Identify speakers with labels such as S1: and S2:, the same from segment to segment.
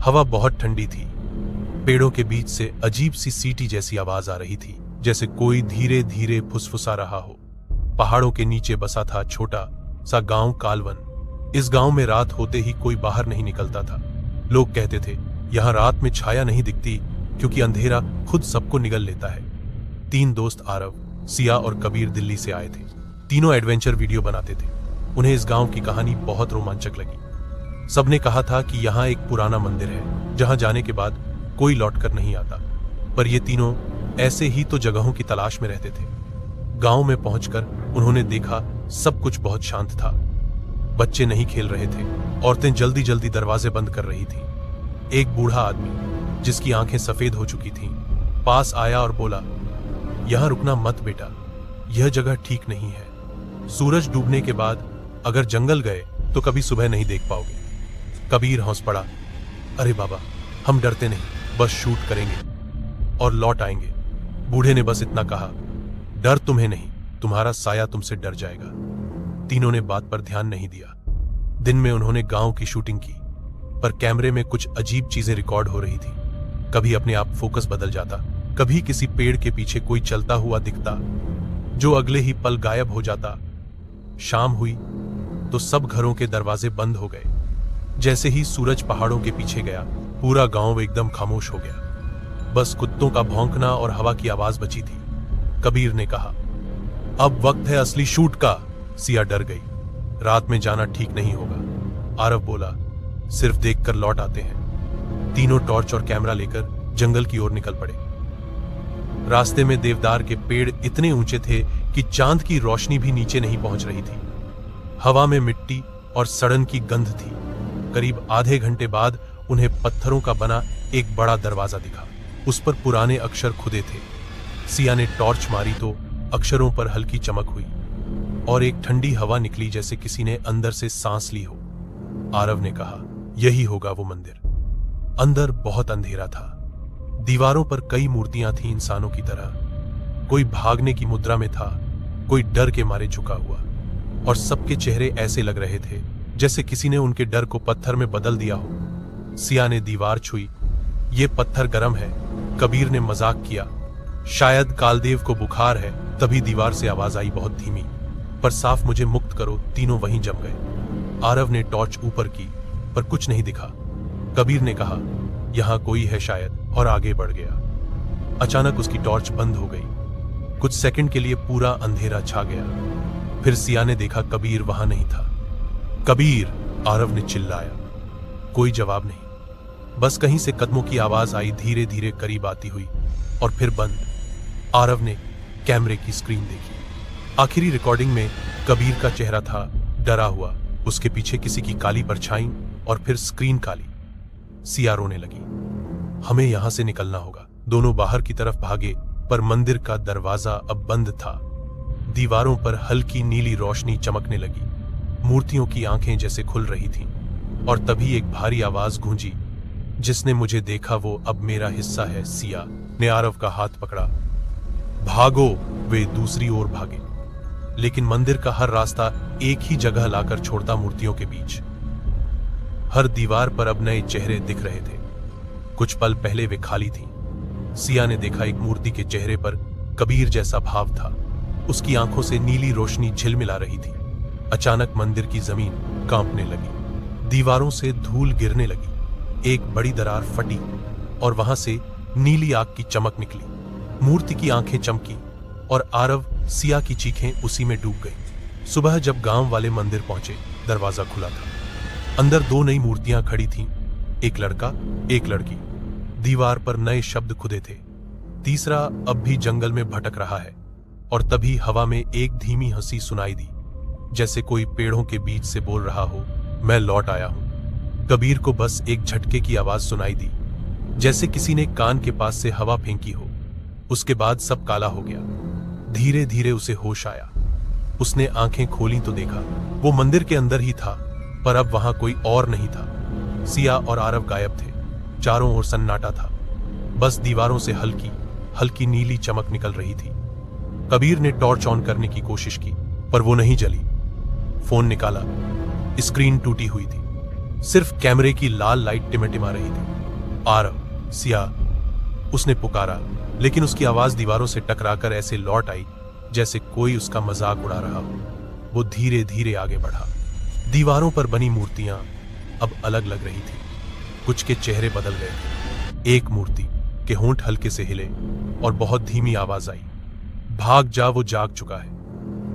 S1: हवा बहुत ठंडी थी। पेड़ों के बीच से अजीब सी सीटी जैसी आवाज आ रही थी, जैसे कोई धीरे धीरे फुसफुसा रहा हो। पहाड़ों के नीचे बसा था छोटा सा गांव कालवन। इस गांव में रात होते ही कोई बाहर नहीं निकलता था। लोग कहते थे यहां रात में छाया नहीं दिखती क्योंकि अंधेरा खुद सबको निगल लेता है। 3 दोस्त आरव, सिया और कबीर दिल्ली से आए थे। तीनों एडवेंचर वीडियो बनाते थे। उन्हें इस गांव की कहानी बहुत रोमांचक लगी। सबने कहा था कि यहाँ एक पुराना मंदिर है जहां जाने के बाद कोई लौटकर नहीं आता। पर ये तीनों ऐसे ही तो जगहों की तलाश में रहते थे। गांव में पहुंचकर उन्होंने देखा सब कुछ बहुत शांत था। बच्चे नहीं खेल रहे थे, औरतें जल्दी जल्दी दरवाजे बंद कर रही थीं। एक बूढ़ा आदमी जिसकी आंखें सफेद हो चुकी थीं, पास आया और बोला, यहां रुकना मत बेटा, यह जगह ठीक नहीं है। सूरज डूबने के बाद अगर जंगल गए तो कभी सुबह नहीं देख पाओगे। कबीर हंस पड़ा, अरे बाबा, हम डरते नहीं, बस शूट करेंगे और लौट आएंगे। बूढ़े ने बस इतना कहा, डर तुम्हें नहीं, तुम्हारा साया तुमसे डर जाएगा। तीनों ने बात पर ध्यान नहीं दिया। दिन में उन्होंने गांव की शूटिंग की, पर कैमरे में कुछ अजीब चीजें रिकॉर्ड हो रही थी। कभी अपने आप फोकस बदल जाता, कभी किसी पेड़ के पीछे कोई चलता हुआ दिखता जो अगले ही पल गायब हो जाता। शाम हुई तो सब घरों के दरवाजे बंद हो गए। जैसे ही सूरज पहाड़ों के पीछे गया, पूरा गांव एकदम खामोश हो गया। बस कुत्तों का भौंकना और हवा की आवाज बची थी। कबीर ने कहा, अब वक्त है असली शूट का। सिया डर गई, रात में जाना ठीक नहीं होगा। आरव बोला, सिर्फ देखकर लौट आते हैं। तीनों टॉर्च और कैमरा लेकर जंगल की ओर निकल पड़े। रास्ते में देवदार के पेड़ इतने ऊंचे थे कि चांद की रोशनी भी नीचे नहीं पहुंच रही थी। हवा में मिट्टी और सड़न की गंध थी। करीब आधे घंटे बाद उन्हें पत्थरों का बना एक बड़ा दरवाजा दिखा। उस पर पुराने अक्षर खुदे थे। सिया ने टॉर्च मारी तो अक्षरों पर हल्की चमक हुई और एक ठंडी हवा निकली, जैसे किसी ने अंदर से सांस ली हो। आरव ने कहा, यही होगा वो मंदिर। अंदर बहुत अंधेरा था। दीवारों पर कई मूर्तियां थीं इंसानों की तरह। कोई भागने की मुद्रा में था, कोई डर के मारे झुका हुआ, और सबके चेहरे ऐसे लग रहे थे जैसे किसी ने उनके डर को पत्थर में बदल दिया हो। सिया ने दीवार छुई, ये पत्थर गर्म है। कबीर ने मजाक किया, शायद कालदेव को बुखार है। तभी दीवार से आवाज आई बहुत धीमी, पर साफ, मुझे मुक्त करो। तीनों वहीं जम गए। आरव ने टॉर्च ऊपर की, पर कुछ नहीं दिखा। कबीर ने कहा, यहां कोई है शायद, और आगे बढ़ गया। अचानक उसकी टॉर्च बंद हो गई। कुछ सेकंड के लिए पूरा अंधेरा छा गया। फिर सिया ने देखा कबीर वहां नहीं था। कबीर, आरव ने चिल्लाया। कोई जवाब नहीं, बस कहीं से कदमों की आवाज आई, धीरे धीरे करीब आती हुई और फिर बंद। आरव ने कैमरे की स्क्रीन देखी। आखिरी रिकॉर्डिंग में कबीर का चेहरा था, डरा हुआ। उसके पीछे किसी की काली परछाई और फिर स्क्रीन काली। सिया रोने लगी, हमें यहां से निकलना होगा। दोनों बाहर की तरफ भागे, पर मंदिर का दरवाजा अब बंद था। दीवारों पर हल्की नीली रोशनी चमकने लगी। मूर्तियों की आंखें जैसे खुल रही थीं। और तभी एक भारी आवाज गूंजी, जिसने मुझे देखा वो अब मेरा हिस्सा है। सिया ने आरव का हाथ पकड़ा, भागो। वे दूसरी ओर भागे, लेकिन मंदिर का हर रास्ता एक ही जगह लाकर छोड़ता मूर्तियों के बीच। हर दीवार पर अब नए चेहरे दिख रहे थे। कुछ पल पहले वे खाली थीं। सिया ने देखा एक मूर्ति के चेहरे पर कबीर जैसा भाव था। उसकी आंखों से नीली रोशनी झिलमिला रही थी। अचानक मंदिर की जमीन कांपने लगी, दीवारों से धूल गिरने लगी। एक बड़ी दरार फटी और वहां से नीली आग की चमक निकली। मूर्ति की आंखें चमकी और आरव, सिया की चीखें उसी में डूब गईं। सुबह जब गांव वाले मंदिर पहुंचे, दरवाजा खुला था। अंदर 2 नई मूर्तियां खड़ी थीं, एक लड़का, एक लड़की। दीवार पर नए शब्द खुदे थे। तीसरा अब भी जंगल में भटक रहा है। और तभी हवा में एक धीमी हंसी सुनाई दी, जैसे कोई पेड़ों के बीच से बोल रहा हो, मैं लौट आया हूं। कबीर को बस एक झटके की आवाज सुनाई दी, जैसे किसी ने कान के पास से हवा फेंकी हो। उसके बाद सब काला हो गया। धीरे धीरे उसे होश आया। उसने आंखें खोली तो देखा वो मंदिर के अंदर ही था, पर अब वहां कोई और नहीं था। सिया और आरव गायब थे। चारों ओर सन्नाटा था। बस दीवारों से हल्की हल्की नीली चमक निकल रही थी। कबीर ने टॉर्च ऑन करने की कोशिश की, पर वो नहीं जली। फोन निकाला, स्क्रीन टूटी हुई थी। सिर्फ कैमरे की लाल लाइट टिमटिमा रही थी। आरव, सिया, उसने पुकारा, लेकिन उसकी आवाज दीवारों से टकराकर ऐसे लौट आई जैसे कोई उसका मजाक उड़ा रहा हो। वो धीरे धीरे आगे बढ़ा। दीवारों पर बनी मूर्तियां अब अलग लग रही थी। कुछ के चेहरे बदल गए थे। एक मूर्ति के होंठ हल्के से हिले और बहुत धीमी आवाज आई, भाग जा, वो जाग चुका है।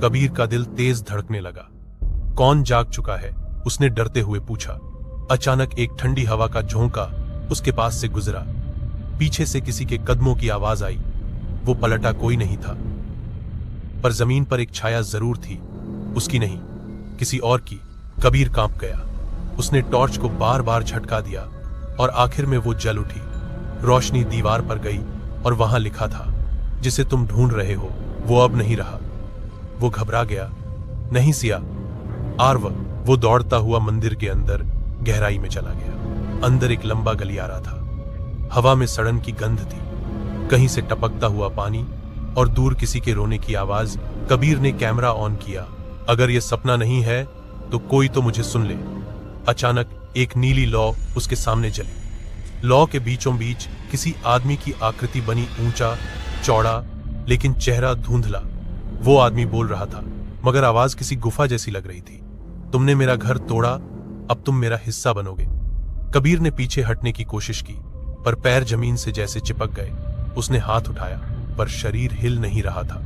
S1: कबीर का दिल तेज धड़कने लगा। कौन जाग चुका है? उसने डरते हुए पूछा। अचानक एक ठंडी हवा का झोंका उसके पास से गुजरा। पीछे से किसी के कदमों की आवाज आई। वो पलटा, कोई नहीं था, पर जमीन पर एक छाया जरूर थी। उसकी नहीं, किसी और की। कबीर कांप गया। उसने टॉर्च को बार बार झटका दिया और आखिर में वो जल उठी। रोशनी दीवार पर गई और वहां लिखा था, जिसे तुम ढूंढ रहे हो वो अब नहीं रहा। वो घबरा गया। नहीं सिया, आरव। वो दौड़ता हुआ मंदिर के अंदर गहराई में चला गया। अंदर एक लंबा गलियारा था। हवा में सड़न की गंध थी, कहीं से टपकता हुआ पानी और दूर किसी के रोने की आवाज। कबीर ने कैमरा ऑन किया। अगर यह सपना नहीं है तो कोई तो मुझे सुन ले। अचानक एक नीली लौ उसके सामने जली। लौ के बीचों बीच किसी आदमी की आकृति बनी, ऊंचा, चौड़ा, लेकिन चेहरा धुंधला। वो आदमी बोल रहा था, मगर आवाज किसी गुफा जैसी लग रही थी। तुमने मेरा घर तोड़ा, अब तुम मेरा हिस्सा बनोगे। कबीर ने पीछे हटने की कोशिश की, पर पैर जमीन से जैसे चिपक गए। उसने हाथ उठाया, पर शरीर हिल नहीं रहा था।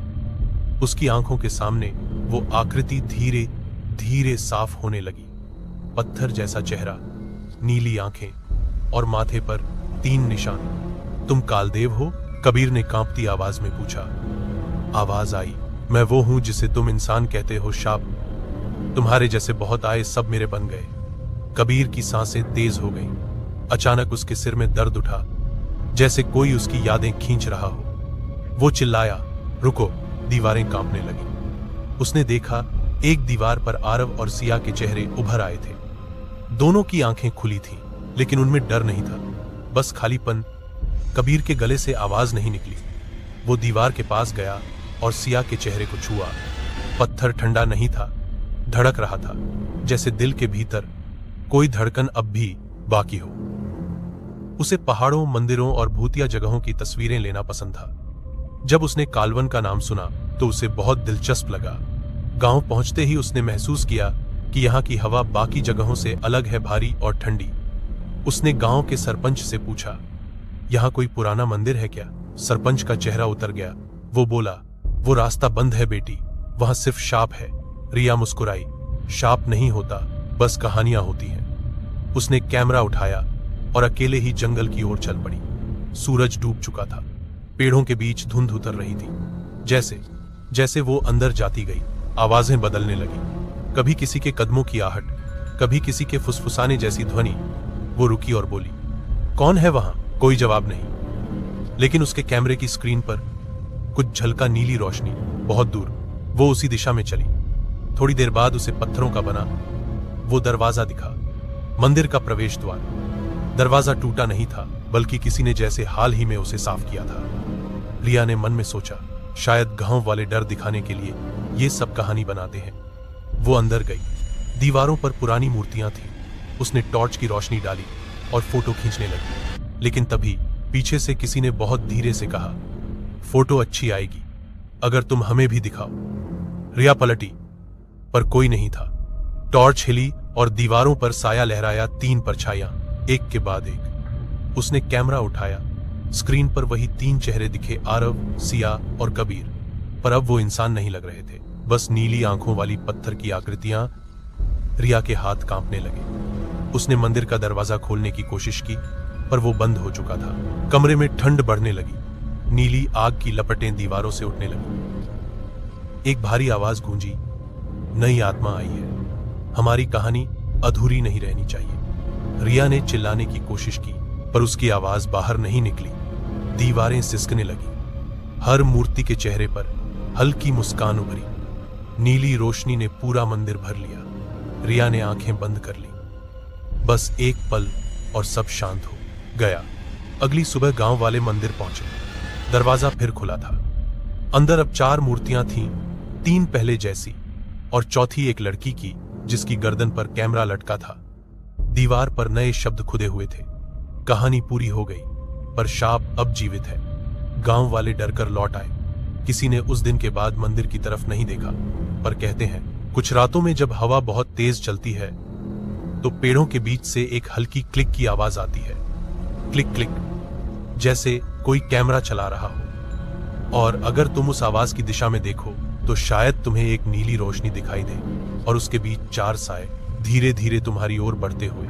S1: उसकी आंखों के सामने वो आकृति धीरे धीरे साफ होने लगी। पत्थर जैसा चेहरा, नीली आंखें और माथे पर 3 निशान। तुम कालदेव हो? कबीर ने कांपती आवाज में पूछा। आवाज आई, मैं वो हूं जिसे तुम इंसान कहते हो। शाप तुम्हारे जैसे बहुत आए, सब मेरे बन गए। कबीर की सांसें तेज हो गईं। अचानक उसके सिर में दर्द उठा, जैसे कोई उसकी यादें खींच रहा हो। वो चिल्लाया, रुको। दीवारें कांपने लगी। उसने देखा, एक दीवार पर आरव और सिया के चेहरे उभर आए थे। दोनों की आंखें खुली थीं, लेकिन उनमें डर नहीं था, बस खालीपन। कबीर के गले से आवाज नहीं निकली। वो दीवार के पास गया और सिया के चेहरे को छुआ। पत्थर ठंडा नहीं था, धड़क रहा था, जैसे दिल के भीतर कोई धड़कन अब भी बाकी हो। उसे पहाड़ों, मंदिरों और भूतिया जगहों की तस्वीरें लेना पसंद था। जब उसने कालवन का नाम सुना तो उसे बहुत दिलचस्प लगा। गांव पहुंचते ही उसने महसूस किया कि यहाँ की हवा बाकी जगहों से अलग है, भारी और ठंडी। उसने गांव के सरपंच से पूछा, यहाँ कोई पुराना मंदिर है क्या? सरपंच का चेहरा उतर गया। वो बोला, वो रास्ता बंद है बेटी, वहां सिर्फ शाप है। रिया मुस्कुराई। शाप नहीं होता, बस कहानियां होती हैं। उसने कैमरा उठाया और अकेले ही जंगल की ओर चल पड़ी। सूरज डूब चुका था। पेड़ों के बीच धुंध उतर रही थी। जैसे जैसे वो अंदर जाती गई, आवाजें बदलने लगी। कभी किसी के कदमों की आहट, कभी किसी के फुसफुसाने जैसी ध्वनि। वो रुकी और बोली, कौन है वहां? कोई जवाब नहीं, लेकिन उसके कैमरे की स्क्रीन पर कुछ झलका, नीली रोशनी, बहुत दूर। वो उसी दिशा में चली। थोड़ी देर बाद उसे पत्थरों का बना वो दरवाजा दिखा, मंदिर का प्रवेश द्वार। दरवाजा टूटा नहीं था, बल्कि किसी ने जैसे हाल ही में उसे साफ किया था। रिया ने मन में सोचा, शायद गांव वाले डर दिखाने के लिए ये सब कहानी बनाते हैं। वो अंदर गई। दीवारों पर पुरानी मूर्तियां थीं। उसने टॉर्च की रोशनी डाली और फोटो खींचने लगी, लेकिन तभी पीछे से किसी ने बहुत धीरे से कहा, फोटो अच्छी आएगी अगर तुम हमें भी दिखाओ। रिया पलटी, पर कोई नहीं था। टॉर्च हिली और दीवारों पर साया लहराया, 3 परछाइयां, एक के बाद एक। उसने कैमरा उठाया। स्क्रीन पर वही 3 चेहरे दिखे, आरव, सिया और कबीर, पर अब वो इंसान नहीं लग रहे थे, बस नीली आंखों वाली पत्थर की आकृतियां। रिया के हाथ कांपने लगे। उसने मंदिर का दरवाजा खोलने की कोशिश की, पर वो बंद हो चुका था। कमरे में ठंड बढ़ने लगी। नीली आग की लपटें दीवारों से उठने लगी। एक भारी आवाज गूंजी, नई आत्मा आई है, हमारी कहानी अधूरी नहीं रहनी चाहिए। रिया ने चिल्लाने की कोशिश की, पर उसकी आवाज बाहर नहीं निकली। दीवारें सिसकने लगी। हर मूर्ति के चेहरे पर हल्की मुस्कान उभरी। नीली रोशनी ने पूरा मंदिर भर लिया। रिया ने आंखें बंद कर ली। बस एक पल और सब शांत हो गया। अगली सुबह गांव वाले मंदिर पहुंचे। दरवाजा फिर खुला था। अंदर अब 4 मूर्तियां थीं, 3 पहले जैसी और चौथी एक लड़की की, जिसकी गर्दन पर कैमरा लटका था। दीवार पर नए शब्द खुदे हुए थे, कहानी पूरी हो गई, पर शाप अब जीवित है। गांव वाले डरकर लौट आए। किसी ने उस दिन के बाद मंदिर की तरफ नहीं देखा, पर कहते हैं कुछ रातों में जब हवा बहुत तेज चलती है तो पेड़ों के बीच से एक हल्की क्लिक की आवाज आती है। क्लिक क्लिक, जैसे कोई कैमरा चला रहा हो। और अगर तुम उस आवाज की दिशा में देखो तो शायद तुम्हें एक नीली रोशनी दिखाई दे और उसके बीच 4 साए धीरे धीरे तुम्हारी ओर बढ़ते हुए।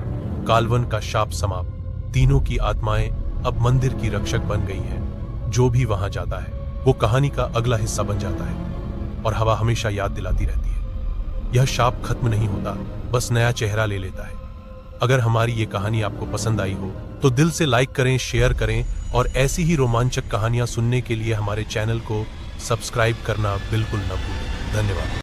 S1: कालवन का शाप समाप्त। तीनों की आत्माएं अब मंदिर की रक्षक बन गई हैं। जो भी वहां जाता है वो कहानी का अगला हिस्सा बन जाता है और हवा हमेशा याद दिलाती रहती है। यह शाप खत्म नहीं होता, बस नया चेहरा ले लेता है। अगर हमारी ये कहानी आपको पसंद आई हो तो दिल से लाइक करें, शेयर करें और ऐसी ही रोमांचक कहानियां सुनने के लिए हमारे चैनल को सब्सक्राइब करना बिल्कुल न भूलें। धन्यवाद।